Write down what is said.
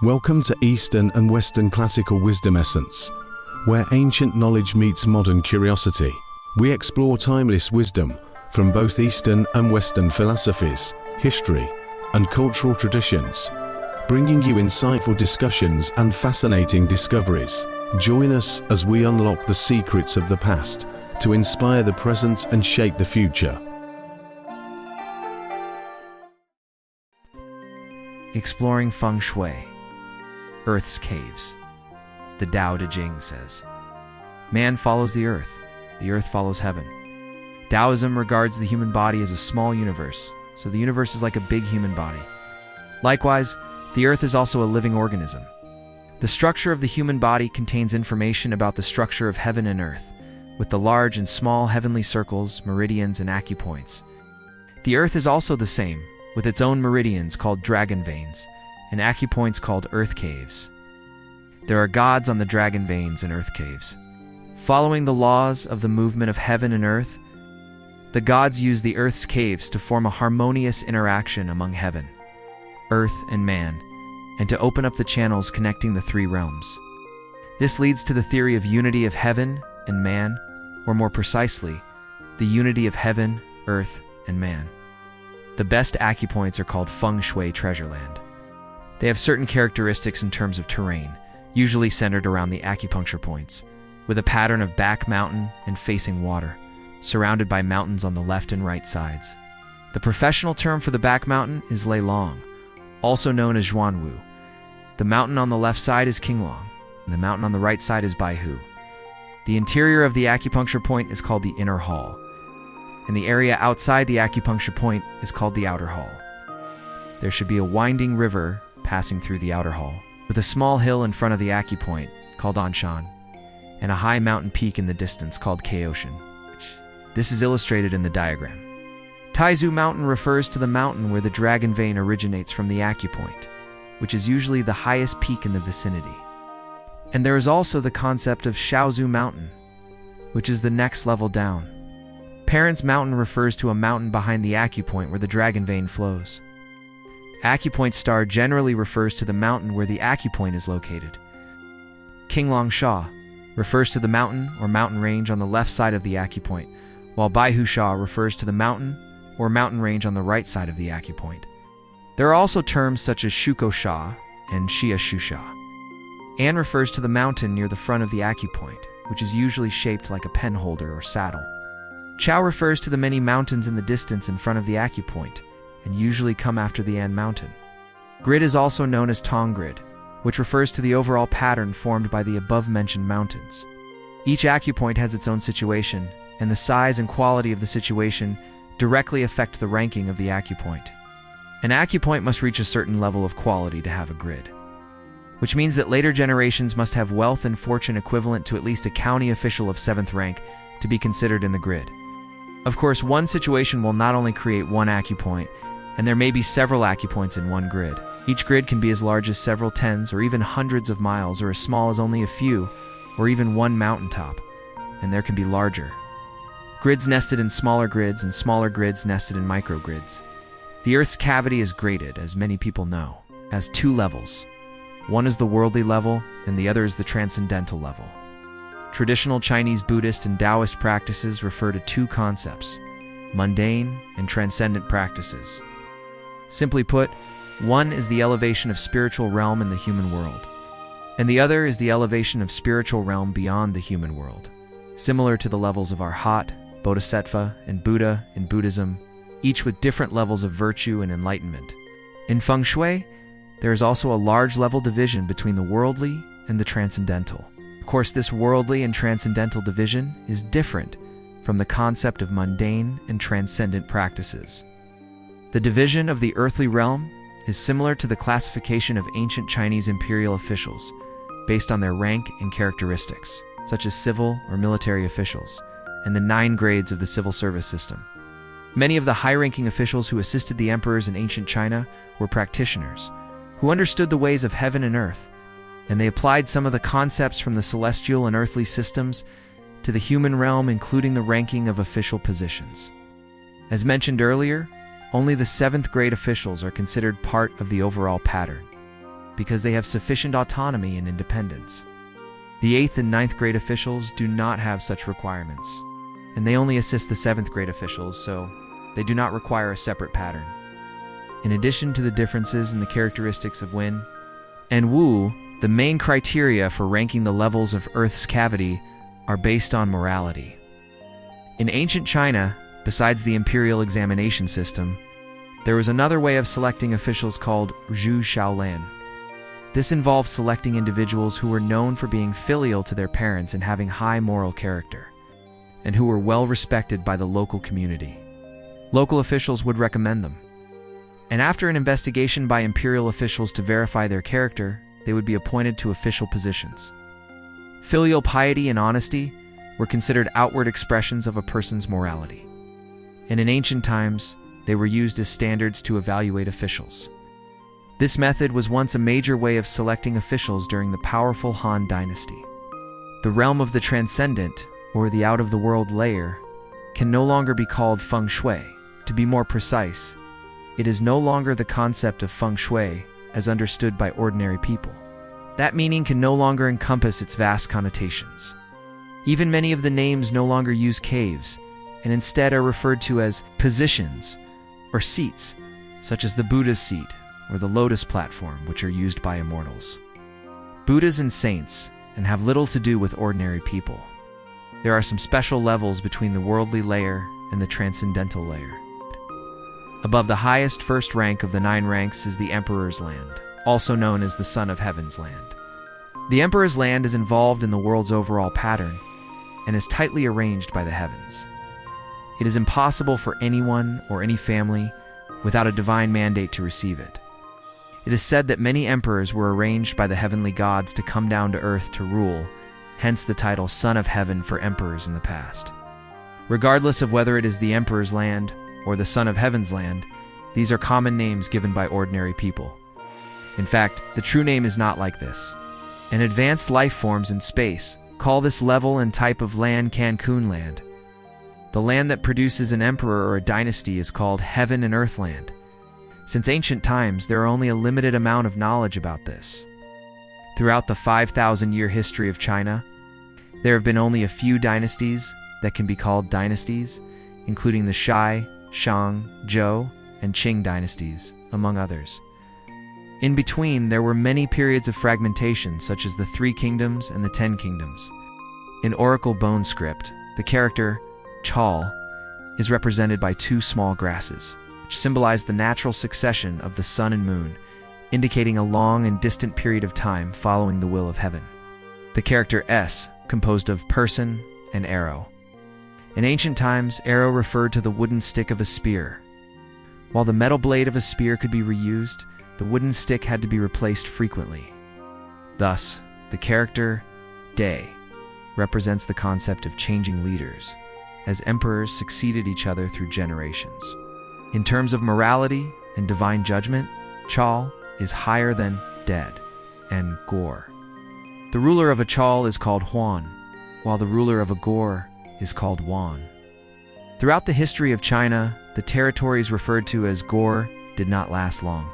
Welcome to Eastern and Western Classical Wisdom Essence, where ancient knowledge meets modern curiosity. We explore timeless wisdom from both Eastern and Western philosophies, history, and cultural traditions, bringing you insightful discussions and fascinating discoveries. Join us as we unlock the secrets of the past to inspire the present and shape the future. Exploring Feng Shui, Earth's caves. The Tao Te Ching says, "Man follows the earth follows heaven." Taoism regards the human body as a small universe, so the universe is like a big human body. Likewise, the earth is also a living organism. The structure of the human body contains information about the structure of heaven and earth, with the large and small heavenly circles, meridians, and acupoints. The earth is also the same, with its own meridians called dragon veins, and acupoints called earth caves. There are gods on the dragon veins and earth caves. Following the laws of the movement of heaven and earth, the gods use the earth's caves to form a harmonious interaction among heaven, earth, and man, and to open up the channels connecting the three realms. This leads to the theory of unity of heaven and man, or more precisely, the unity of heaven, earth, and man. The best acupoints are called Feng Shui Treasureland. They have certain characteristics in terms of terrain, usually centered around the acupuncture points, with a pattern of back mountain and facing water, surrounded by mountains on the left and right sides. The professional term for the back mountain is Lei Long, also known as Zhuanwu. The mountain on the left side is Qinglong, and the mountain on the right side is Baihu. The interior of the acupuncture point is called the inner hall, and the area outside the acupuncture point is called the outer hall. There should be a winding river passing through the outer hall, with a small hill in front of the acupoint, called Anshan, and a high mountain peak in the distance called Kaoshan. This is illustrated in the diagram. Taizu Mountain refers to the mountain where the dragon vein originates from the acupoint, which is usually the highest peak in the vicinity. And there is also the concept of Shaozu Mountain, which is the next level down. Parents Mountain refers to a mountain behind the acupoint where the dragon vein flows. Acupoint star generally refers to the mountain where the acupoint is located. Qinglong Sha refers to the mountain or mountain range on the left side of the acupoint, while Baihu Sha refers to the mountain or mountain range on the right side of the acupoint. There are also terms such as Shuko Sha and Xia Shu Sha. An refers to the mountain near the front of the acupoint, which is usually shaped like a pen holder or saddle. Chao refers to the many mountains in the distance in front of the acupoint, and usually come after the An mountain. Grid is also known as Tong Grid, which refers to the overall pattern formed by the above-mentioned mountains. Each acupoint has its own situation, and the size and quality of the situation directly affect the ranking of the acupoint. An acupoint must reach a certain level of quality to have a grid, which means that later generations must have wealth and fortune equivalent to at least a county official of 7th rank to be considered in the grid. Of course, one situation will not only create one acupoint, and there may be several acupoints in one grid. Each grid can be as large as several tens or even hundreds of miles, or as small as only a few, or even one mountaintop, and there can be larger. Grids nested in smaller grids and smaller grids nested in microgrids. The Earth's cavity is graded, as many people know, as two levels. One is the worldly level, and the other is the transcendental level. Traditional Chinese Buddhist and Taoist practices refer to two concepts, mundane and transcendent practices. Simply put, one is the elevation of spiritual realm in the human world, and the other is the elevation of spiritual realm beyond the human world, similar to the levels of Arhat, Bodhisattva, and Buddha in Buddhism, each with different levels of virtue and enlightenment. In Feng Shui, there is also a large level division between the worldly and the transcendental. Of course, this worldly and transcendental division is different from the concept of mundane and transcendent practices. The division of the earthly realm is similar to the classification of ancient Chinese imperial officials based on their rank and characteristics, such as civil or military officials, and the 9 grades of the civil service system. Many of the high-ranking officials who assisted the emperors in ancient China were practitioners who understood the ways of heaven and earth, and they applied some of the concepts from the celestial and earthly systems to the human realm, including the ranking of official positions. As mentioned earlier, Only the 7th grade officials are considered part of the overall pattern, because they have sufficient autonomy and independence. The 8th and 9th grade officials do not have such requirements, and they only assist the 7th grade officials, so they do not require a separate pattern. In addition to the differences in the characteristics of Yin and Wu, the main criteria for ranking the levels of Earth's cavity are based on morality. In ancient China, besides the imperial examination system, there was another way of selecting officials called Zhu Shaolan. This involved selecting individuals who were known for being filial to their parents and having high moral character, and who were well respected by the local community. Local officials would recommend them, and after an investigation by imperial officials to verify their character, they would be appointed to official positions. Filial piety and honesty were considered outward expressions of a person's morality, and in ancient times, they were used as standards to evaluate officials. This method was once a major way of selecting officials during the powerful Han Dynasty. The realm of the transcendent, or the out-of-the-world layer, can no longer be called Feng Shui. To be more precise, it is no longer the concept of Feng Shui as understood by ordinary people. That meaning can no longer encompass its vast connotations. Even many of the names no longer use caves, and instead are referred to as positions or seats, such as the Buddha's seat or the lotus platform, which are used by immortals. Buddhas and saints, and have little to do with ordinary people. There are some special levels between the worldly layer and the transcendental layer. Above the highest first rank of the 9 ranks is the Emperor's Land, also known as the Son of Heaven's Land. The Emperor's Land is involved in the world's overall pattern and is tightly arranged by the heavens. It is impossible for anyone or any family without a divine mandate to receive it. It is said that many emperors were arranged by the heavenly gods to come down to earth to rule, hence the title Son of Heaven for emperors in the past. Regardless of whether it is the Emperor's Land or the Son of Heaven's Land, these are common names given by ordinary people. In fact, the true name is not like this. And advanced life forms in space call this level and type of land Cancun Land. The land that produces an emperor or a dynasty is called Heaven and Earth Land. Since ancient times, there are only a limited amount of knowledge about this. Throughout the 5,000-year history of China, there have been only a few dynasties that can be called dynasties, including the Shai, Shang, Zhou, and Qing dynasties, among others. In between, there were many periods of fragmentation, such as the 3 Kingdoms and the 10 Kingdoms. In Oracle Bone script, the character Chal is represented by 2 small grasses, which symbolize the natural succession of the sun and moon, indicating a long and distant period of time following the will of heaven. The character S, composed of person and arrow. In ancient times, arrow referred to the wooden stick of a spear. While the metal blade of a spear could be reused, the wooden stick had to be replaced frequently. Thus, the character Day represents the concept of changing leaders, as emperors succeeded each other through generations. In terms of morality and divine judgment, Chal is higher than Dead and Gore. The ruler of a Chal is called Huan, while the ruler of a Gore is called Wan. Throughout the history of China, the territories referred to as Gore did not last long.